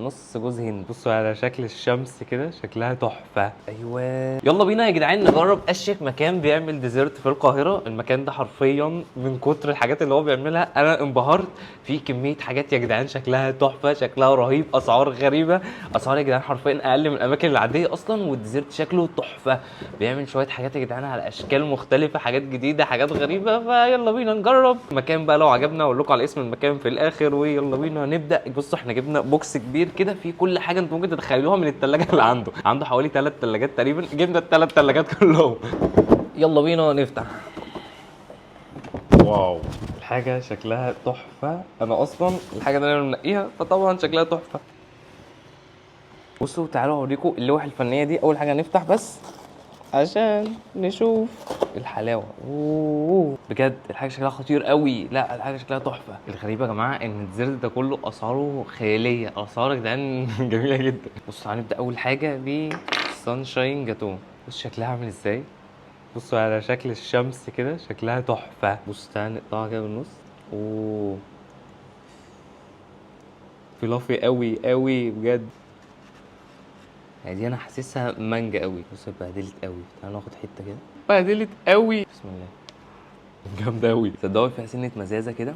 نص جوز هند. بصوا على شكل الشمس كده، شكلها تحفه. ايوه يلا بينا يا جدعان نجرب اشيك مكان بيعمل ديزرت في القاهره. المكان ده حرفيا من كتر الحاجات اللي هو بيعملها انا انبهرت. في كميه حاجات يا جدعان شكلها تحفه، شكلها رهيب، اسعار غريبه، اسعار يا جدعان حرفيا اقل من الاماكن العاديه اصلا، والديزرت شكله تحفه. بيعمل شويه حاجات يا جدعان على اشكال مختلفه، حاجات جديده، حاجات غريبه. فيلا بينا نجرب المكان بقى. لو عجبنا اقول لكم على اسم المكان في الاخر، ويلا بينا نبدا. بصوا احنا جبنا بوكس كبير كده فيه كل حاجه انتوا ممكن تتخيلوها من الثلاجه اللي عنده حوالي 3 ثلاجات تقريبا. جبنا الثلاث ثلاجات كلهم. يلا بينا نفتح. واو الحاجه شكلها تحفه. انا اصلا الحاجه اللي انا منقيها فطبعا شكلها تحفه. بصوا تعالوا اوريكم اللوحه الفنيه دي. اول حاجه نفتح بس عشان نشوف الحلاوه. اوه بجد الحاجه شكلها خطير قوي. لا الحاجه شكلها تحفه. الغريبه يا جماعه ان الديزرت ده كله اسعاره خياليه، اسعار يا جدعان جميله جدا. بصوا هنبدا اول حاجه ب سانشاين جاتو. بص شكلها عامل ازاي. بصوا على شكل الشمس كده، شكلها تحفه. بص تعالى نقطعها كده بالنص. اوه فلافي قوي قوي بجد. يعني دي انا حاسسها مانجا قوي. بص اتبهدلت قوي. تعالى ناخد حته كده. اتبهدلت قوي. بسم الله. جامده قوي تصدقوا، فيها سنه مزازه كده.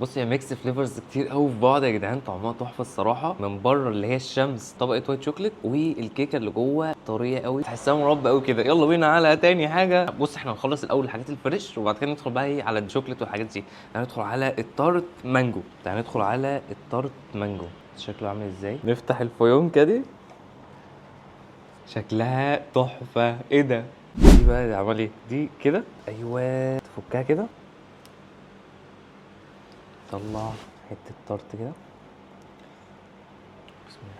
بص يا ميكس فليفرز كتير قوي في بعض يا جدعان، طعمها تحفه الصراحه. من بره اللي هي الشمس طبقه وايت شوكليت، والكيكه اللي جوه طريه قوي، تحسها مربى قوي كده. يلا بينا على تاني حاجه. بص احنا هنخلص الاول الحاجات الفريش، وبعد كده ندخل بقى ايه على الشوكليت والحاجات دي. هندخل على التارت مانجو. تعال ندخل على التارت مانجو. شكله عامل ازاي. نفتح الفيون كده. شكلها تحفه. ايه ده. دي بقى دي عمل ايه دي كده. ايوه تفكها كده. طلع حته تارت كده. بسم الله.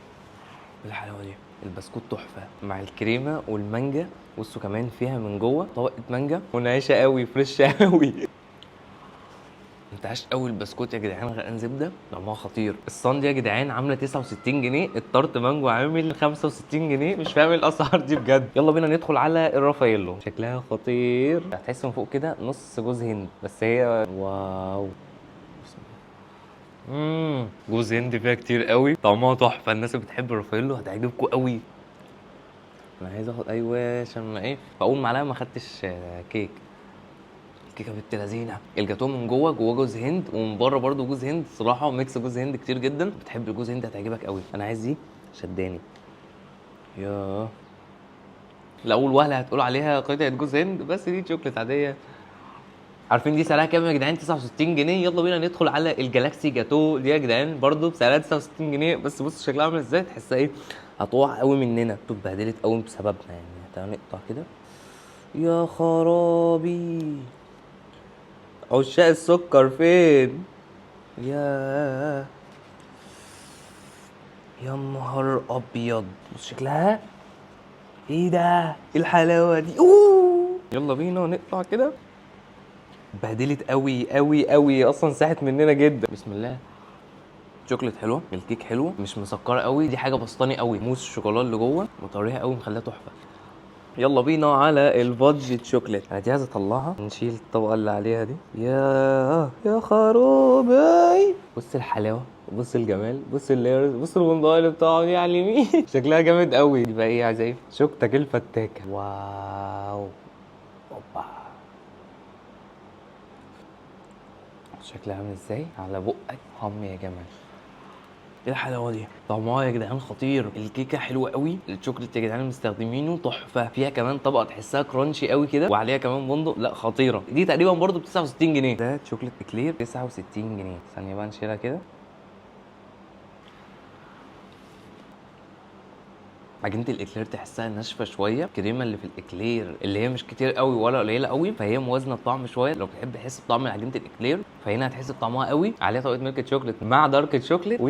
ايه الحلاوه دي. البسكوت تحفه مع الكريمه والمانجا. بصوا كمان فيها من جوه طبقه مانجا ونعيشه قوي فريش قوي. انتعشت قوي البسكوت يا جدعان، غرقان زبده، طعمها خطير. الصندي يا جدعان عامله 69 جنيه، التارت مانجو عامل 65 جنيه. مش فاهم الاسعار دي بجد. يلا بينا ندخل على الرافايلو. شكلها خطير. هتحس من فوق كده نص جوز هند، بس هي واو. جوز هند فيها كتير قوي، طعمها تحفه. الناس اللي بتحب الرافايلو هتعجبكم قوي. انا عايز اخد ايوه عشان ما ايه. فاول معلقه ما خدتش كيك. الكيكه بنت لذينه. الجاتوه من جوه جوز هند، ومن بره برده جوز هند. صراحه ميكس جوز هند كتير جدا. بتحب الجوز هند هتعجبك قوي. انا عايز دي شداني. ياه الاول وهله هتقول عليها قطعه جوز هند، بس دي شوكليت عاديه. عارفين دي سعرها كام يا جدعان؟ 69 جنيه. يلا بينا ندخل على الجالاكسي جاتو دي يا جدعان، برضو بسعرها 69 جنيه. بس بص شكلها عامل ازاي، تحسها ايه هتقع قوي مننا. اتبهدلت قوي بسببنا يعني. تعالى نقطع كده. يا خرابي. عشاق السكر فين. يا نهار ابيض. بص شكلها ايه ده. ايه الحلاوه دي. اوه يلا بينا نقطع كده. اتبهدلت قوي قوي قوي اصلا، ساحت مننا جدا. بسم الله. شوكليت حلوه، الكيك حلو، مش مسكره قوي. دي حاجه بسطاني قوي. موس الشوكولاته اللي جوه مطريه قوي، مخليها تحفه. يلا بينا على الفادج شوكليت. انا دي عايز اطلعها، نشيل الطبقه اللي عليها دي. يا خروبي. بص الحلاوه، بص الجمال، بص الليرز، بص البندقيه اللي بتقع دي على اليمين. شكلها جامد قوي. دي بقى ايه عايزه ايه. شوكتك الفتاكه. واو. اوبا. شكلها عامل ازاي على بقك. هم يا جمال. ايه الحلاوه دي. طعمها يا جدعان خطير. الكيكه حلوه قوي. الشوكليت يا جدعان مستخدمينه تحفه. فيها كمان طبقه تحسها كرانشي قوي كده، وعليها كمان بندق. لا خطيره. دي تقريبا برضو ب 69 جنيه. ده شوكليت اكلير 69 جنيه. ثانيه بقى نشيلها كده. عجينه الاكلير تحسها ناشفه شويه. الكريمه اللي في الاكلير اللي هي مش كتير قوي ولا قليله قوي، فهي موازنه الطعم شويه. لو بتحب تحس بطعم عجينه الاكلير فهنا هتحس بطعمها قوي. عليها طبقه ميلك شوكليت مع دارك شوكليت،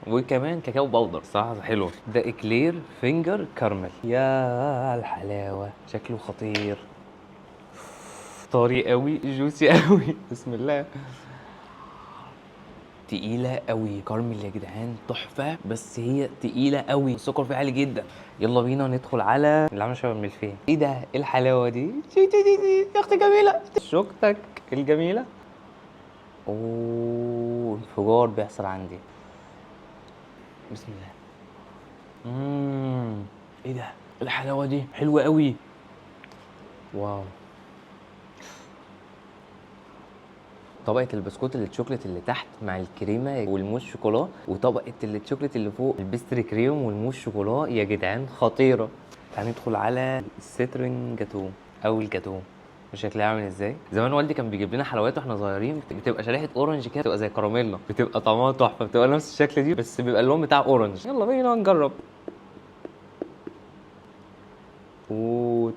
وكمان كاكاو باودر. صراحه حلوه. ده اكلير فينجر كارمل. يا الحلاوه شكله خطير. طري قوي، جوسي قوي. بسم الله. تقيله قوي. كارمل يا جدعان تحفه، بس هي تقيله قوي، السكر فيها عالي جدا. يلا بينا ندخل على اللي عامله شبه الملفيه. ايه ده. ايه الحلاوه دي. يا اختي جميله. شوكتك الجميله. اوه انفجار بيحصل عندي. بسم الله. ايه ده؟ الحلاوه دي حلوه قوي. واو. طبقة البسكوت الشوكليت اللي تحت مع الكريمة والموس شوكولا، وطبقة الشوكليت اللي فوق البيستري كريم والموس شوكولا، يا جدعان خطيرة. هندخل على السيترين جاتو او الجاتو. شكلها عامل ازاي؟ زمان والدي كان بيجيب لنا حلويات واحنا صغيرين، بتبقى شريحه اورنج كده، بتبقى زي كراميلا، بتبقى طعمها تحفه، بتبقى نفس الشكل دي بس بيبقى اللون بتاع اورنج. يلا بينا نجرب.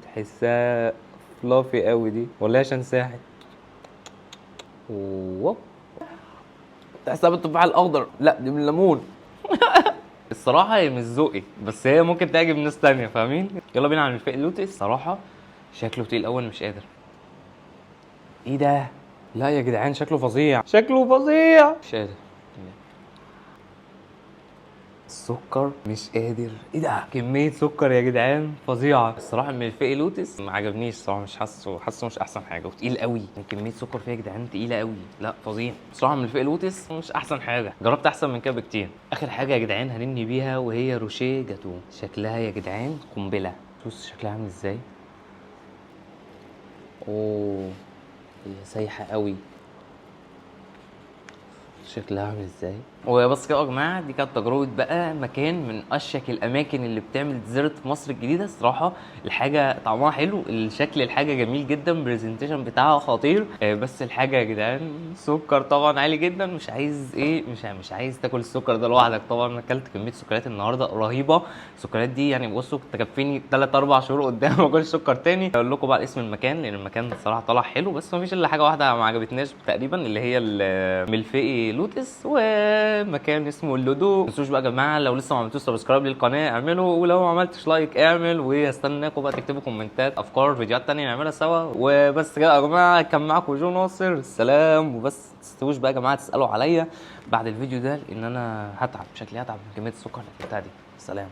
تحسها فلافي قوي دي ولا عشان ساحت؟ ووب. تحسها بالتفاح الاخضر، لا دي من الليمون. الصراحه هي مش ذوقي، بس هي ممكن تعجب ناس تانية، فاهمين؟ يلا بينا على الفئ اللوتس. صراحه شكله تقيل اول، مش قادر. ايه ده؟ لا يا جدعان شكله فظيع، شكله فظيع، مش قادر. السكر مش قادر. ايه ده؟ كمية سكر يا جدعان فظيعة. الصراحة الملفئ لوتس ما عجبنيش الصراحة، مش حاسه مش احسن حاجة، وتقيل قوي. كمية سكر فيها يا جدعان تقيلة قوي، لا فظيع. الصراحة الملفئ لوتس مش احسن حاجة، جربت احسن من كده بكتير. اخر حاجة يا جدعان هننهي بيها وهي روشيه جاتو. شكلها يا جدعان قنبلة. بص شكلها عامل ازاي. اوه، هي سايحة قوي. شكلها عامل ازاي. وبس كده يا جماعه، دي كانت تجربه بقى مكان من اشيك الاماكن اللي بتعمل ديزرت في مصر الجديده. الصراحه الحاجه طعمها حلو، الشكل الحاجه جميل جدا، البرزنتيشن بتاعها خطير. بس الحاجه يا جدعان سكر طبعا عالي جدا. مش عايز ايه، مش عايز تاكل السكر ده لوحدك. طبعا انا اكلت كميه سكريات النهارده رهيبه. السكريات دي يعني بصوا تكفيني 3 4 شهور قدام ما اكلش سكر تاني. اقول لكم بقى اسم المكان، لان المكان الصراحه طلع حلو، بس ما فيش الا حاجه واحده ما عجبتناش تقريبا، اللي هي الملفئي لوتس ومكان اسمه اللودو. ما تنسوش بقى يا جماعه، لو لسه ما عملتوش سبسكرايب للقناه اعملوا، ولو ما عملتش لايك اعمل، واستناكم بقى تكتبوا كومنتات افكار فيديوهات تانية نعملها سوا. وبس كده يا جماعه، كان معاكم جو ناصر، السلام. وبس ما تنسوش بقى يا جماعه تسالوا عليا بعد الفيديو ده، لان انا هتعب، شكلي هتعب من كميه السكر اللي اكلتها دي. سلام.